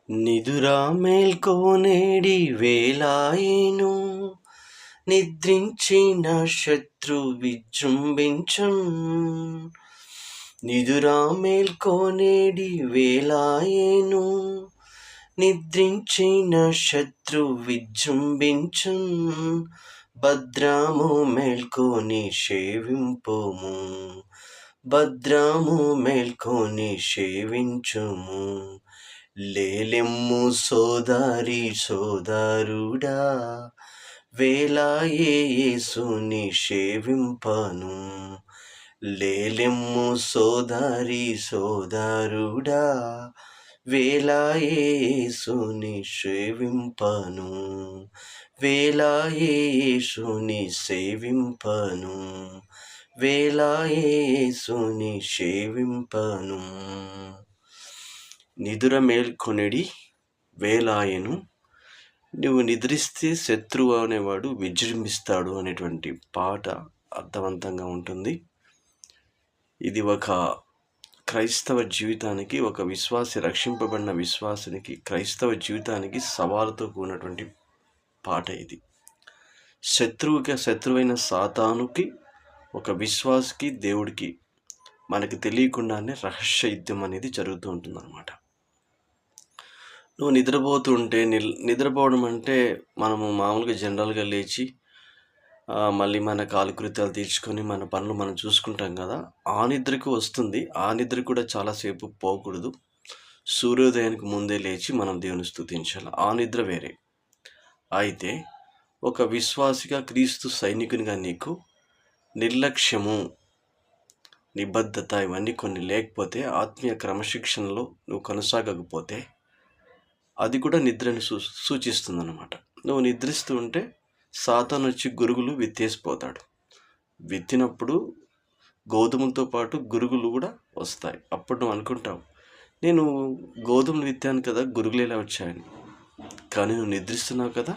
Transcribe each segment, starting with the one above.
నిదురా మేల్కోనేడి వేళాయెను, నిద్రించిన శత్రు విజృంభించం. నిదురా మేల్కోనేడి వేళాయెను, నిద్రించిన శత్రు విజృంభించం. భద్రము మేల్కొని సేవింపుము, భద్రము మేల్కొని సేవించుము. లేలెమ్ము సోదరి సోదరుడా, వేళాయె యేసుని సేవింపను. లేలెమ్ము సోదరి సోదరుడా, వేళాయె యేసుని సేవింపను. వేళాయె యేసుని సేవింపను, వేళాయె యేసుని సేవింపను. నిదుర మేల్కొనిడి వేళాయెను, నువ్వు నిద్రిస్తే శత్రువు అనేవాడు విజృంభిస్తాడు అనేటువంటి పాట అర్థవంతంగా ఉంటుంది. ఇది ఒక క్రైస్తవ జీవితానికి, ఒక విశ్వాసి, రక్షింపబడిన విశ్వాసానికి, క్రైస్తవ జీవితానికి సవాలుతో కూడినటువంటి పాట ఇది. శత్రువైన సాతానుకి, ఒక విశ్వాసికి, దేవుడికి మనకి తెలియకుండానే రహస్య యుద్ధం అనేది జరుగుతూ ఉంటుంది అన్నమాట. నువ్వు నిద్రపోతుంటే, నిద్రపోవడం అంటే మనము మామూలుగా జనరల్గా లేచి మళ్ళీ మన కాలకృత్యాలు తీర్చుకొని మన పనులు మనం చూసుకుంటాం కదా. ఆ నిద్రకు వస్తుంది. ఆ నిద్ర కూడా చాలాసేపు పోకూడదు. సూర్యోదయానికి ముందే లేచి మనం దేవుని స్తుతించాలి. ఆ నిద్ర వేరే. అయితే ఒక విశ్వాసిగా, క్రీస్తు సైనికునిగా నీకు నిర్లక్ష్యము, నిబద్ధత ఇవన్నీ కొన్ని లేకపోతే, ఆత్మీయ క్రమశిక్షణలో నువ్వు కొనసాగకపోతే అది కూడా నిద్రని సూచిస్తుందన్నమాట. నువ్వు నిద్రిస్తూ ఉంటే సాతాను వచ్చి గురుగులు విత్తేసిపోతాడు. విత్తినప్పుడు గోధుమలతో పాటు గురుగులు కూడా వస్తాయి. అప్పుడు నువ్వు అనుకుంటావు, నేను గోధుమలు విత్తాను కదా, గురుగులు ఎలా వచ్చాయని. కానీ నువ్వు నిద్రిస్తున్నావు కదా,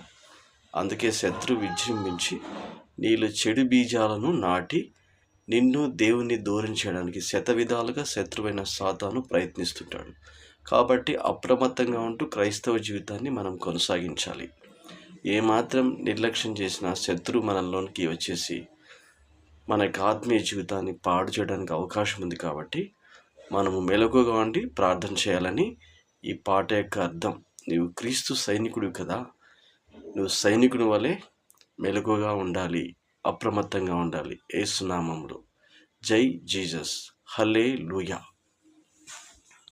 అందుకే శత్రువు విజృంభించి నీలో చెడు బీజాలను నాటి నిన్ను దేవుణ్ణి దూరం చేయడానికి శతవిధాలుగా శత్రువైన సాతాను ప్రయత్నిస్తుంటాడు. కాబట్టి అప్రమత్తంగా ఉంటూ క్రైస్తవ జీవితాన్ని మనం కొనసాగించాలి. ఏమాత్రం నిర్లక్ష్యం చేసినా శత్రువు మనలోనికి వచ్చేసి మనకి ఆత్మీయ జీవితాన్ని పాడు చేయడానికి అవకాశం ఉంది. కాబట్టి మనము మెలకువగా ఉండి ప్రార్థన చేయాలని ఈ పాట యొక్క అర్థం. నీవు క్రీస్తు సైనికుడు కదా, నువ్వు సైనికుని వలె మెలకువగా ఉండాలి, అప్రమత్తంగా ఉండాలి. యేసు నామములో జై జీసస్. హల్లెలూయా.